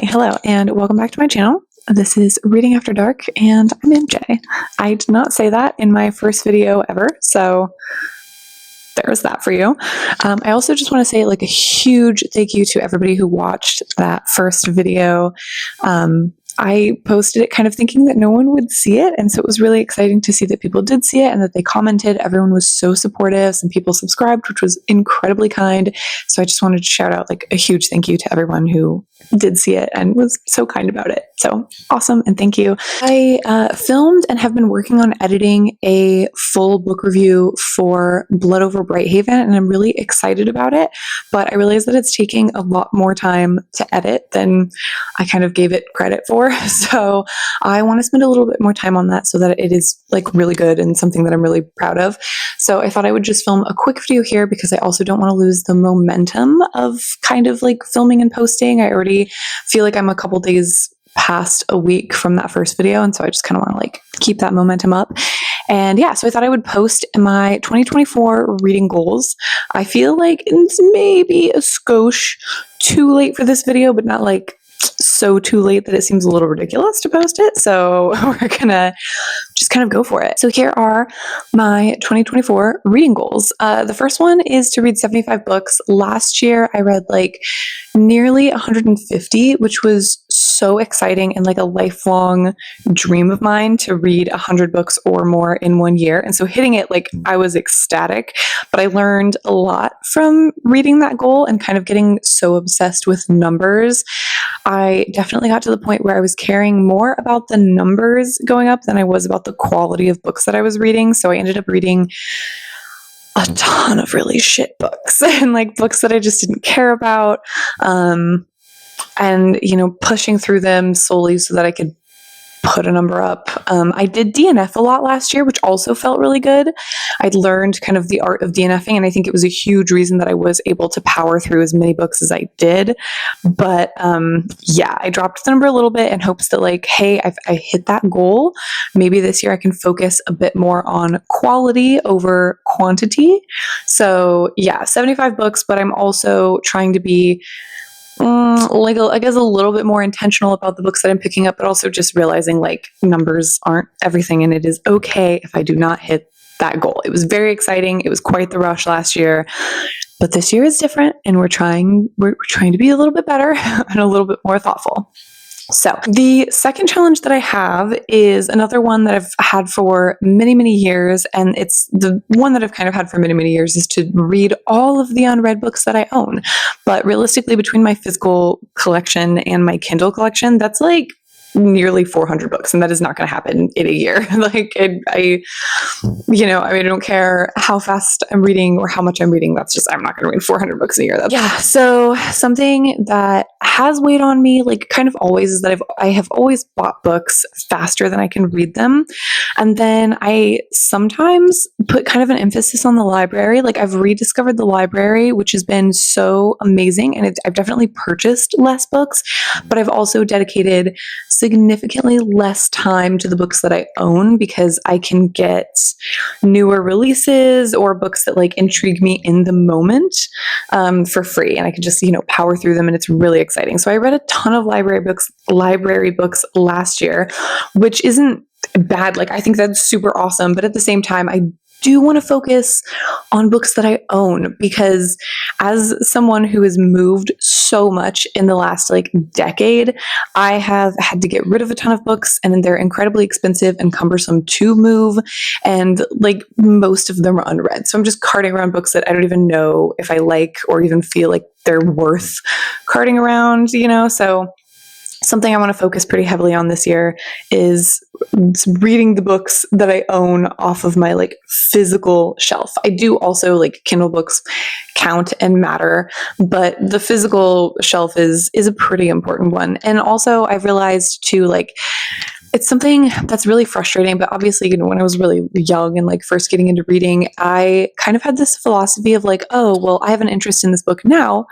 Hi, hello, and welcome back to my channel. This is Reading After Dark, and I'm MJ. I did not say that in my first video ever, so there's that for you. I also just want to say like a huge thank you to everybody who watched that first video. I posted it kind of thinking that no one would see it, and so it was really exciting to see that people did see it and that they commented. Everyone was so supportive. Some people subscribed, which was incredibly kind. So I just wanted to shout out like a huge thank you to everyone who did see it and was so kind about it. So awesome, and thank you. I filmed and have been working on editing a full book review for Blood Over Brighthaven, and I'm really excited about it, but I realize that it's taking a lot more time to edit than I kind of gave it credit for. So I want to spend a little bit more time on that so that it is like really good and something that I'm really proud of. So I thought I would just film a quick video here because I also don't want to lose the momentum of kind of like filming and posting. I already feel like I'm a couple days past a week from that first video, and so I just kind of want to like keep that momentum up. And yeah, so I thought I would post my 2024 reading goals. I feel like it's maybe a skosh too late for this video, but not like so too late that it seems a little ridiculous to post it. So we're gonna just kind of go for it. So here are my 2024 reading goals. The first one is to read 75 books. Last year I read like nearly 150, which was so exciting and like a lifelong dream of mine to read 100 books or more in 1 year. And so hitting it, like I was ecstatic, but I learned a lot from reading that goal and kind of getting so obsessed with numbers. I definitely got to the point where I was caring more about the numbers going up than I was about the quality of books that I was reading. So I ended up reading a ton of really shit books and like books that I just didn't care about. And, you know, pushing through them solely so that I could put a number up. I did DNF a lot last year, which also felt really good. I'd learned kind of the art of DNFing, and I think it was a huge reason that I was able to power through as many books as I did. But yeah, I dropped the number a little bit in hopes that like, hey, I hit that goal. Maybe this year I can focus a bit more on quality over quantity. So yeah, 75 books, but I'm also trying to be like I guess a little bit more intentional about the books that I'm picking up, but also just realizing like numbers aren't everything, and it is okay if I do not hit that goal. It was very exciting. It was quite the rush last year, but this year is different, and we're trying to be a little bit better and a little bit more thoughtful. So the second challenge that I have is another one that I've had for many, many years. And it's the one that I've kind of had for many, many years, is to read all of the unread books that I own. But realistically, between my physical collection and my Kindle collection, that's like nearly 400 books, and that is not going to happen in a year. Like I don't care how fast I'm reading or how much I'm reading. That's just, I'm not going to read 400 books a year. Yeah. So something that has weighed on me, like kind of always, is that I have always bought books faster than I can read them. And then I sometimes put kind of an emphasis on the library. Like I've rediscovered the library, which has been so amazing. And I've definitely purchased less books, but I've also dedicated significantly less time to the books that I own because I can get newer releases or books that like intrigue me in the moment for free, and I can just, you know, power through them, and it's really exciting. So I read a ton of library books last year, which isn't bad. Like I think that's super awesome, but at the same time, I do want to focus on books that I own, because as someone who has moved so much in the last like decade, I have had to get rid of a ton of books, and they're incredibly expensive and cumbersome to move, and like most of them are unread. So I'm just carting around books that I don't even know if I like or even feel like they're worth carting around, you know? So something I want to focus pretty heavily on this year is reading the books that I own off of my like physical shelf. I do also like Kindle books count and matter, but the physical shelf is a pretty important one. And also I've realized too, like, it's something that's really frustrating, but obviously, you know, when I was really young and like first getting into reading, I kind of had this philosophy of like, oh, well, I have an interest in this book now,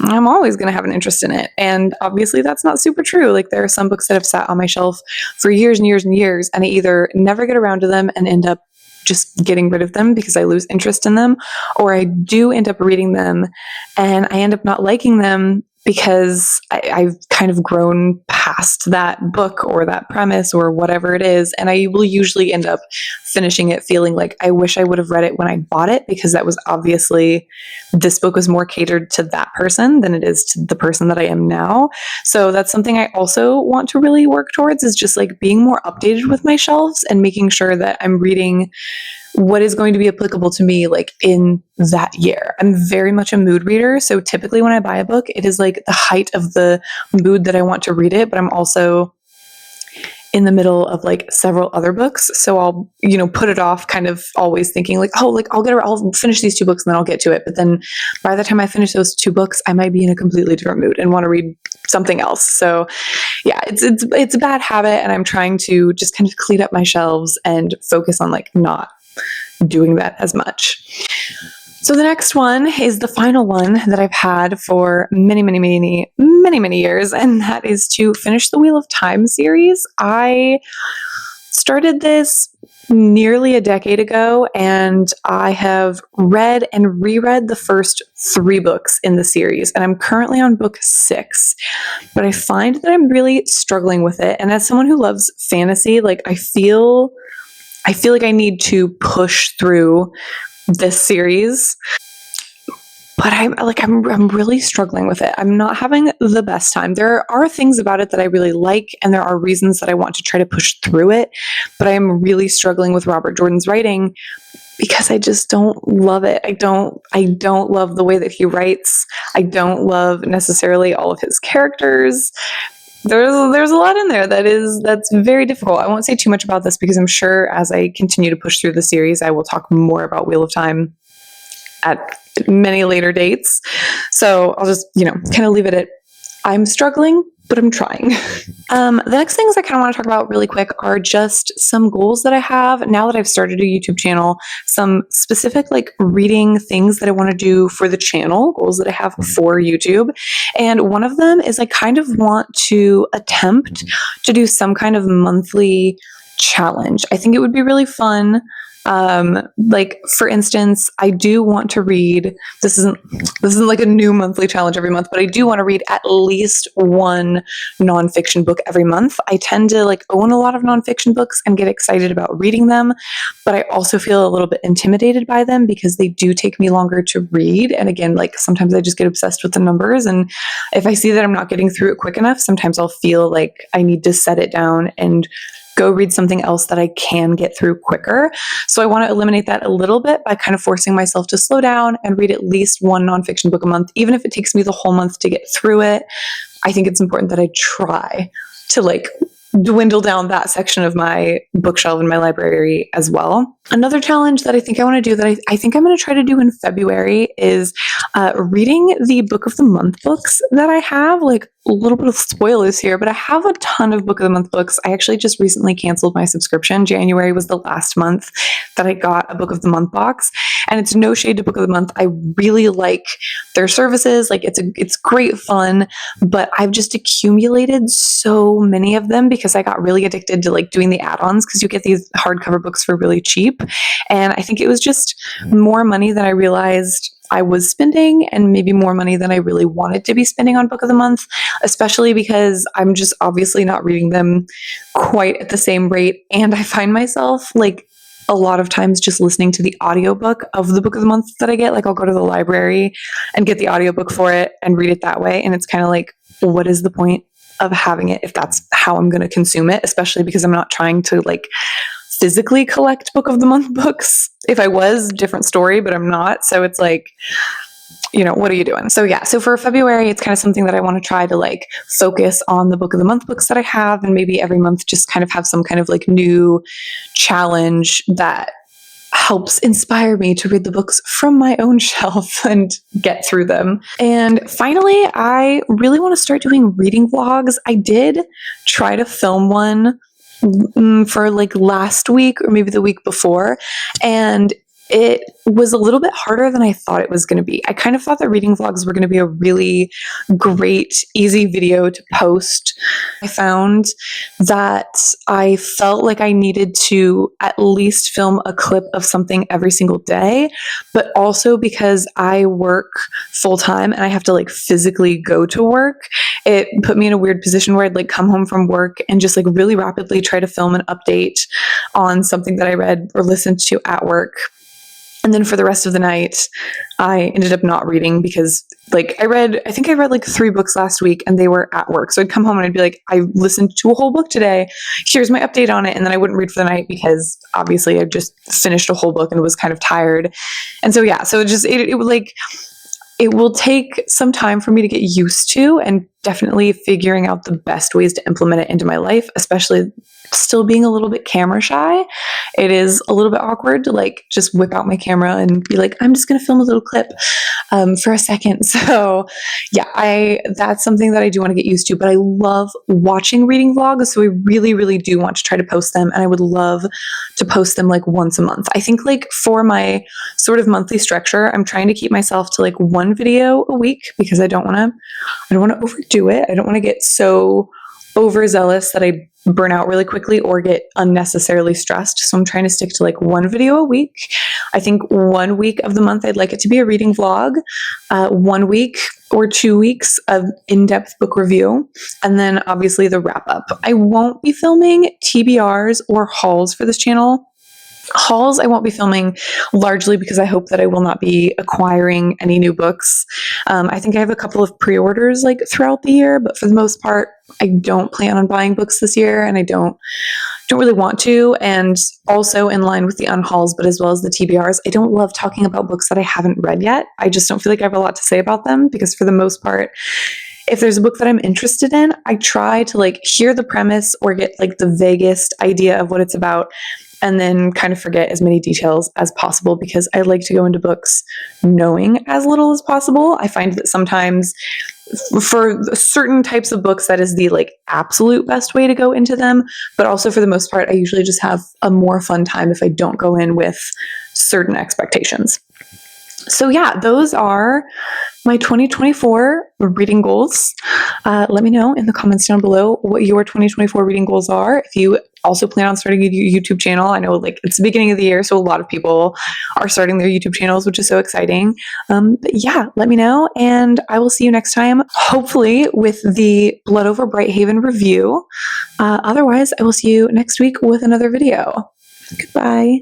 I'm always going to have an interest in it. And obviously that's not super true. Like there are some books that have sat on my shelf for years and years and years, and I either never get around to them and end up just getting rid of them because I lose interest in them, or I do end up reading them and I end up not liking them because I've kind of grown past that book or that premise or whatever it is. And I will usually end up finishing it feeling like I wish I would have read it when I bought it, because that was obviously, this book was more catered to that person than it is to the person that I am now. So that's something I also want to really work towards, is just like being more updated with my shelves and making sure that I'm reading what is going to be applicable to me like in that year. I'm very much a mood reader. So typically when I buy a book, it is like the height of the mood that I want to read it, but I'm also in the middle of like several other books. So I'll, put it off, kind of always thinking like, oh, like I'll finish these 2 books and then I'll get to it. But then by the time I finish those 2 books, I might be in a completely different mood and want to read something else. So yeah, it's a bad habit, and I'm trying to just kind of clean up my shelves and focus on like not doing that as much. So the next one is the final one that I've had for many years, and that is to finish the Wheel of Time series. I started this nearly a decade ago, and I have read and reread the first 3 books in the series, and I'm currently on book 6. But I find that I'm really struggling with it, and as someone who loves fantasy, like I feel like I need to push through this series, but I'm really struggling with it. I'm not having the best time. There are things about it that I really like, and there are reasons that I want to try to push through it, but I am really struggling with Robert Jordan's writing because I just don't love it. I don't love the way that he writes. I don't love necessarily all of his characters. There's a lot in there that's very difficult. I won't say too much about this because I'm sure as I continue to push through the series, I will talk more about Wheel of Time at many later dates. So I'll just, kind of leave it at, I'm struggling, but I'm trying. The next things I kind of want to talk about really quick are just some goals that I have now that I've started a YouTube channel, some specific like reading things that I want to do for the channel, goals that I have for YouTube. And one of them is I kind of want to attempt to do some kind of monthly challenge. I think it would be really fun. Like for instance, I do want to read, this isn't like a new monthly challenge every month, but I do want to read at least 1 nonfiction book every month. I tend to like own a lot of nonfiction books and get excited about reading them, but I also feel a little bit intimidated by them because they do take me longer to read. And again, like sometimes I just get obsessed with the numbers, and if I see that I'm not getting through it quick enough, sometimes I'll feel like I need to set it down and go read something else that I can get through quicker. So I want to eliminate that a little bit by kind of forcing myself to slow down and read at least 1 nonfiction book a month, even if it takes me the whole month to get through it. I think it's important that I try to like dwindle down that section of my bookshelf in my library as well. Another challenge that I think I want to do that I think I'm going to try to do in February is reading the Book of the Month books that I have. Like a little bit of spoilers here, but I have a ton of Book of the Month books. I actually just recently canceled my subscription. January was the last month that I got a Book of the Month box, and it's no shade to Book of the Month. I really like their services. Like it's great fun, but I've just accumulated so many of them because I got really addicted to like doing the add-ons, because you get these hardcover books for really cheap. And I think it was just more money than I realized I was spending, and maybe more money than I really wanted to be spending on Book of the Month, especially because I'm just obviously not reading them quite at the same rate. And I find myself like a lot of times just listening to the audiobook of the Book of the Month that I get. Like I'll go to the library and get the audiobook for it and read it that way. And it's kind of like, what is the point of having it if that's how I'm going to consume it, especially because I'm not trying to like physically collect Book of the Month books. If I was, different story, but I'm not. So it's like, what are you doing? So yeah, so for February, it's kind of something that I want to try to like focus on the Book of the Month books that I have, and maybe every month just kind of have some kind of like new challenge that helps inspire me to read the books from my own shelf and get through them. And finally, I really want to start doing reading vlogs. I did try to film one for like last week or maybe the week before, and it was a little bit harder than I thought it was going to be. I kind of thought that reading vlogs were going to be a really great, easy video to post. I found that I felt like I needed to at least film a clip of something every single day, but also because I work full time and I have to like physically go to work, it put me in a weird position where I'd like come home from work and just like really rapidly try to film an update on something that I read or listened to at work. And then for the rest of the night, I ended up not reading because like I think I read like 3 books last week and they were at work. So I'd come home and I'd be like, I listened to a whole book today. Here's my update on it. And then I wouldn't read for the night because obviously I just finished a whole book and was kind of tired. And so, yeah, so it would like, it will take some time for me to get used to, and definitely figuring out the best ways to implement it into my life, especially still being a little bit camera shy. It is a little bit awkward to like just whip out my camera and be like, I'm just going to film a little clip for a second. So yeah, that's something that I do want to get used to, but I love watching reading vlogs. So I really, really do want to try to post them, and I would love to post them like once a month. I think like for my sort of monthly structure, I'm trying to keep myself to like 1 video a week because I don't want to overdo it. I don't want to get so overzealous that I burn out really quickly or get unnecessarily stressed. So I'm trying to stick to like 1 video a week. I think 1 week of the month, I'd like it to be a reading vlog, 1 week or 2 weeks of in-depth book review, and then obviously the wrap up. I won't be filming TBRs or hauls for this channel. Hauls I won't be filming largely because I hope that I will not be acquiring any new books. I think I have a couple of pre-orders like throughout the year, but for the most part, I don't plan on buying books this year, and I don't really want to. And also in line with the unhauls, but as well as the TBRs, I don't love talking about books that I haven't read yet. I just don't feel like I have a lot to say about them because for the most part, if there's a book that I'm interested in, I try to like hear the premise or get like the vaguest idea of what it's about, and then kind of forget as many details as possible because I like to go into books knowing as little as possible. I find that sometimes for certain types of books, that is the like absolute best way to go into them. But also for the most part, I usually just have a more fun time if I don't go in with certain expectations. So yeah, those are my 2024 reading goals. Let me know in the comments down below what your 2024 reading goals are. If you also plan on starting a YouTube channel, I know like it's the beginning of the year, so a lot of people are starting their YouTube channels, which is so exciting. But yeah, let me know, and I will see you next time, hopefully with the Blood Over Brighthaven review. Otherwise, I will see you next week with another video. Goodbye.